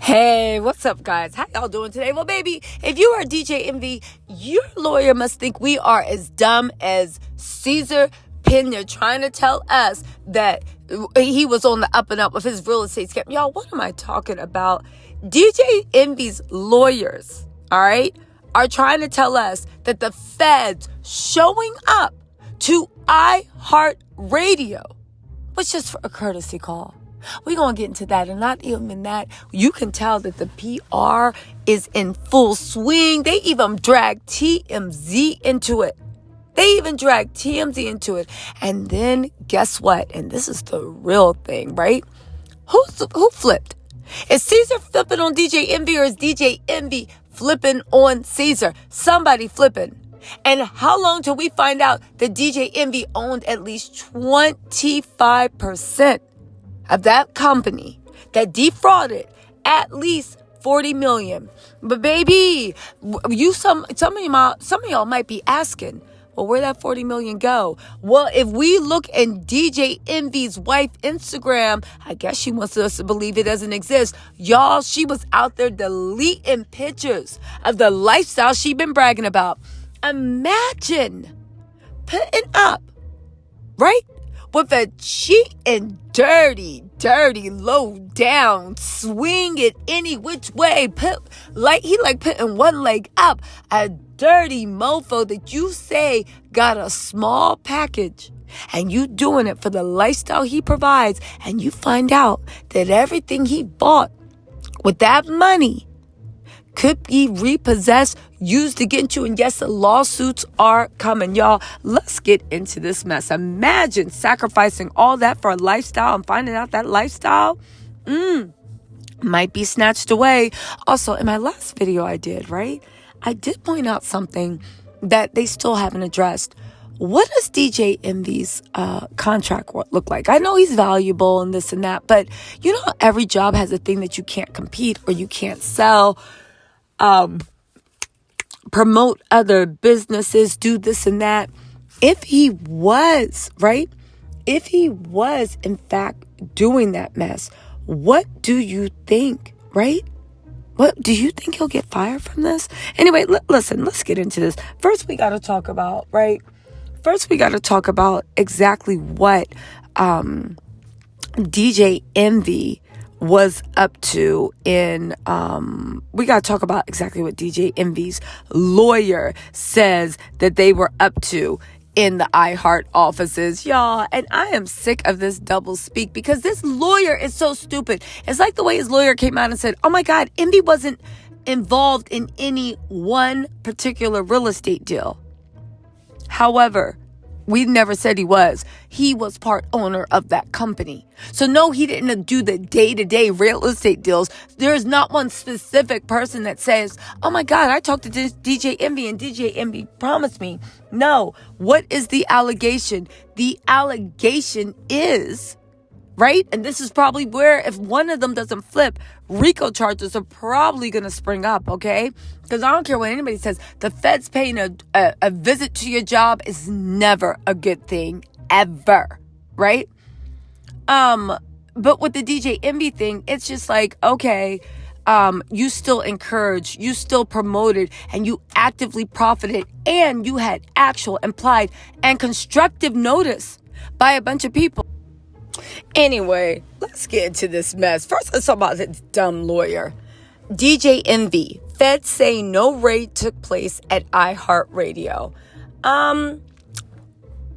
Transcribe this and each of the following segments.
Hey, what's up, guys? How y'all doing today? Well, baby, if you are DJ Envy, your lawyer must think we are as dumb as Cesar Pena trying to tell us that he was on the up and up with his real estate scam. Y'all, what am I talking about? DJ Envy's lawyers, all right, are trying to tell us that the feds showing up to iHeart Radio was just for a courtesy call. We're going to get into that. And not even that, you can tell that the PR is in full swing. They even dragged TMZ into it. And then guess what? And this is the real thing, right? Who flipped? Is Cesar flipping on DJ Envy, or is DJ Envy flipping on Cesar? Somebody flipping. And how long till we find out that DJ Envy owned at least 25% of that company that defrauded at least $40 million? But baby, some of y'all might be asking, well, where'd that $40 million go? Well, if we look in DJ Envy's wife Instagram, I guess she wants us to believe it doesn't exist. Y'all, she was out there deleting pictures of the lifestyle she'd been bragging about. Imagine putting up, right, with a cheating, dirty, low down, swing it any which way, he putting one leg up, a dirty mofo that you say got a small package, and you doing it for the lifestyle he provides, and you find out that everything he bought with that money could be repossessed, used against you. And yes, the lawsuits are coming. Y'all, let's get into this mess. Imagine sacrificing all that for a lifestyle and finding out that lifestyle might be snatched away. Also, in my last video I did, right, I did point out something that they still haven't addressed. What does DJ Envy's contract look like? I know he's valuable and this and that, but you know, every job has a thing that you can't compete or you can't sell. Promote other businesses, do this and that. If he was, right? If he was, in fact, doing that mess, what do you think, right? What do you think he'll get fired from this? Anyway, listen, let's get into this. First, we got to talk about, right? First, we got to talk about exactly what DJ Envy was up to we got to talk about exactly what DJ Envy's lawyer says that they were up to in the iHeart offices, y'all. And I am sick of this double speak because this lawyer is so stupid. It's like the way his lawyer came out and said, oh my God, Envy wasn't involved in any one particular real estate deal. However, we never said he was. He was part owner of that company. So no, he didn't do the day-to-day real estate deals. There's not one specific person that says, oh my God, I talked to DJ Envy and DJ Envy promised me. No. What is the allegation? The allegation is, right? And this is probably where, if one of them doesn't flip, RICO charges are probably going to spring up, okay? Because I don't care what anybody says. The feds paying a visit to your job is never a good thing, ever, right? But with the DJ Envy thing, it's just like, okay, you still encouraged, you still promoted, and you actively profited, and you had actual, implied, and constructive notice by a bunch of people. Anyway, let's get into this mess. First, let's talk about this dumb lawyer. DJ Envy. Feds say no raid took place at iHeart Radio.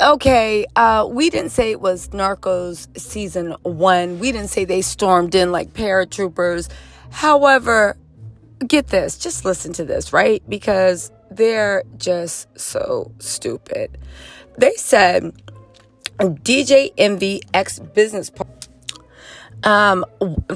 Okay, we didn't say it was Narcos season 1. We didn't say they stormed in like paratroopers. However, get this. Just listen to this, right? Because they're just so stupid. They said DJ Envy ex-business partner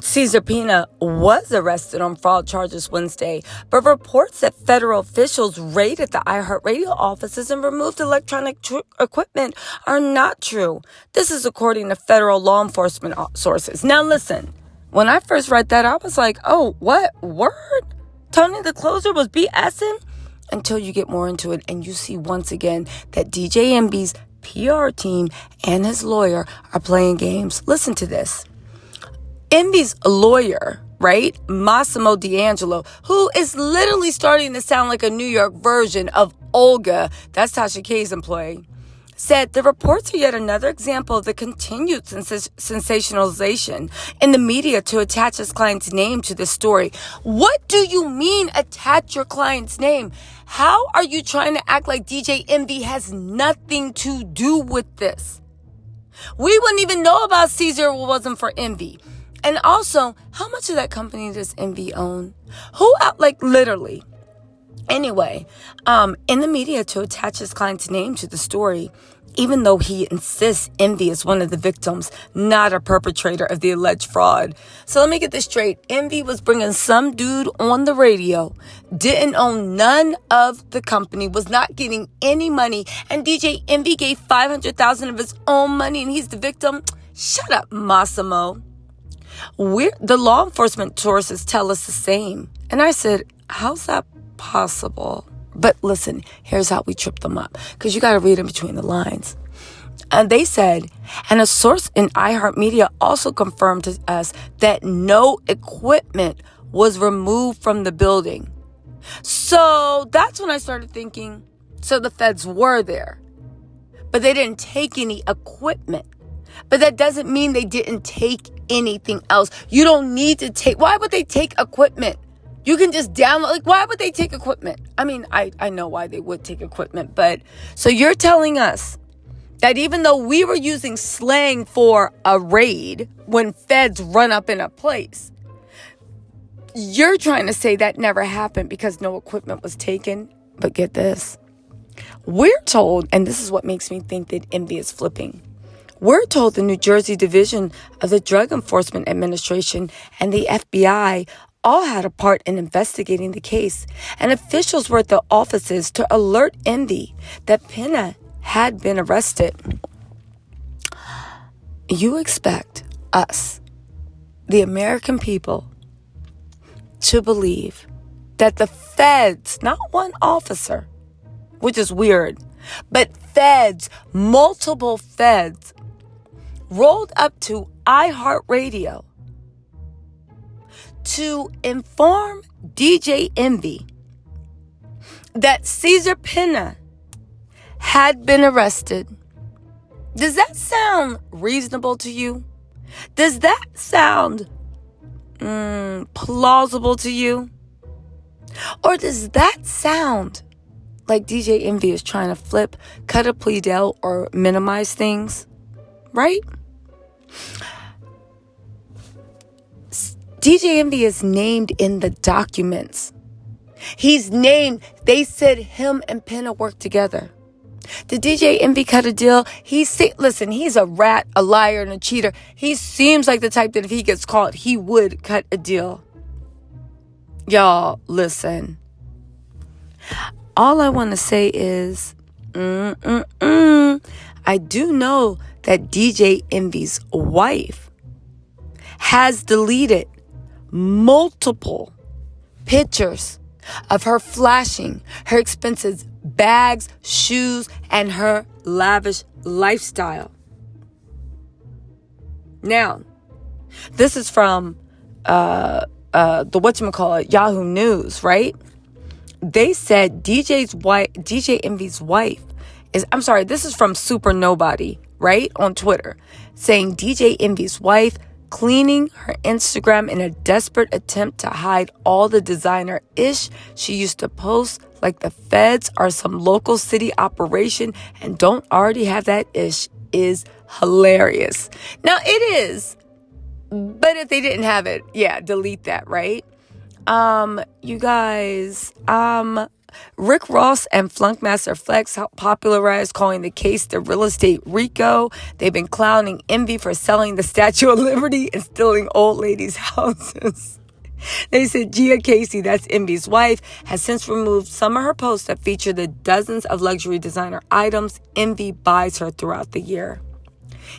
Cesar Pena was arrested on fraud charges Wednesday, but reports that federal officials raided the iHeart Radio offices and removed electronic equipment are not true. This is according to federal law enforcement sources. Now listen, when I first read that, I was like, oh, what? Word? Tony the Closer was BSing? Until you get more into it and you see once again that DJ Envy's PR team and his lawyer are playing games. Listen to this. Envy's lawyer, right? Massimo D'Angelo, who is literally starting to sound like a New York version of Olga, that's Tasha K's employee, said the reports are yet another example of the continued sensationalization in the media to attach his client's name to the story. What do you mean attach your client's name? How are you trying to act like DJ Envy has nothing to do with this? We wouldn't even know about Cesar if it wasn't for Envy. And also, how much of that company does Envy own? Who out, like literally? Anyway, in the media to attach his client's name to the story, even though he insists Envy is one of the victims, not a perpetrator of the alleged fraud. So let me get this straight. Envy was bringing some dude on the radio, didn't own none of the company, was not getting any money, and DJ Envy gave $500,000 of his own money, and he's the victim. Shut up, Massimo. The law enforcement sources tell us the same. And I said, how's that possible? But listen, here's how we trip them up, because you got to read in between the lines. And they said, and a source in iHeart Media also confirmed to us that no equipment was removed from the building. So that's when I started thinking, so the feds were there, but they didn't take any equipment. But that doesn't mean they didn't take anything else. You don't need to take, why would they take equipment? You can just download, like, why would they take equipment? I mean, I know why they would take equipment, but so you're telling us that even though we were using slang for a raid when feds run up in a place, you're trying to say that never happened because no equipment was taken. But get this, we're told, and this is what makes me think that Envy is flipping. We're told the New Jersey Division of the Drug Enforcement Administration and the FBI all had a part in investigating the case, and officials were at the offices to alert Envy that Pena had been arrested. You expect us, the American people, to believe that the feds, not one officer, which is weird, but feds, multiple feds, rolled up to iHeart Radio to inform DJ Envy that Cesar Pena had been arrested. Does that sound reasonable to you? Does that sound plausible to you? Or does that sound like DJ Envy is trying to flip, cut a plea deal, or minimize things? Right? DJ Envy is named in the documents. He's named. They said him and Pena worked together. Did DJ Envy cut a deal? Listen, he's a rat, a liar, and a cheater. He seems like the type that if he gets caught, he would cut a deal. Y'all, listen. All I want to say is, I do know that DJ Envy's wife has deleted multiple pictures of her flashing her expensive bags, shoes, and her lavish lifestyle. Now, this is from the whatchamacallit, Yahoo News, right? They said DJ Envy's wife this is from Super Nobody, right? On Twitter, saying DJ Envy's wife cleaning her Instagram in a desperate attempt to hide all the designer-ish she used to post, like the feds are some local city operation and don't already have that ish, is hilarious. Now, it is, but if they didn't have it, yeah, delete that, right? You guys, Rick Ross and Flunkmaster Flex popularized calling the case the real estate RICO. They've been clowning Envy for selling the Statue of Liberty and stealing old ladies' houses. They said Gia Casey, that's Envy's wife, has since removed some of her posts that feature the dozens of luxury designer items Envy buys her throughout the year.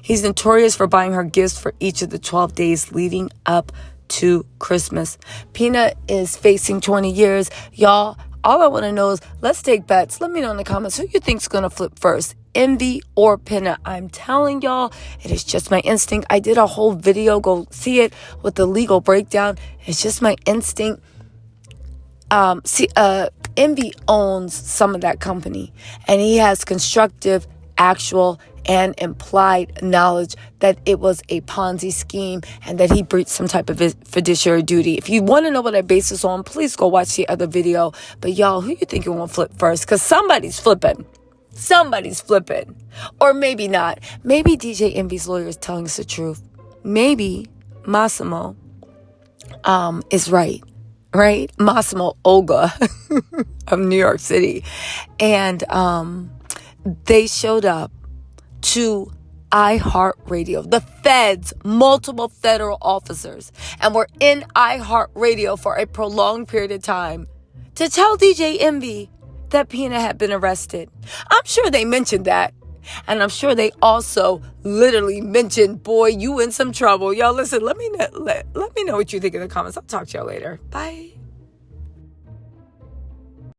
He's notorious for buying her gifts for each of the 12 days leading up to Christmas. Pena is facing 20 years. Y'all, all I want to know is, let's take bets. Let me know in the comments who you think's going to flip first, envy or Pinna. I'm telling y'all, it is just my instinct. I did a whole video. Go see it with the legal breakdown. It's just my instinct. Envy owns some of that company, and he has constructive, actual, and implied knowledge that it was a Ponzi scheme and that he breached some type of fiduciary duty. If you want to know what I base this on, please go watch the other video. But y'all, who you think you want to flip first? Because somebody's flipping. Somebody's flipping. Or maybe not. Maybe DJ Envy's lawyer is telling us the truth. Maybe Massimo is right. Right? Massimo Olga of New York City. And they showed up to iHeart Radio, the feds, multiple federal officers, and were in iHeart Radio for a prolonged period of time to tell DJ Envy that Pina had been arrested. I'm sure they mentioned that. And I'm sure they also literally mentioned, boy, you in some trouble. Y'all, listen, let me know what you think in the comments. I'll talk to y'all later. Bye.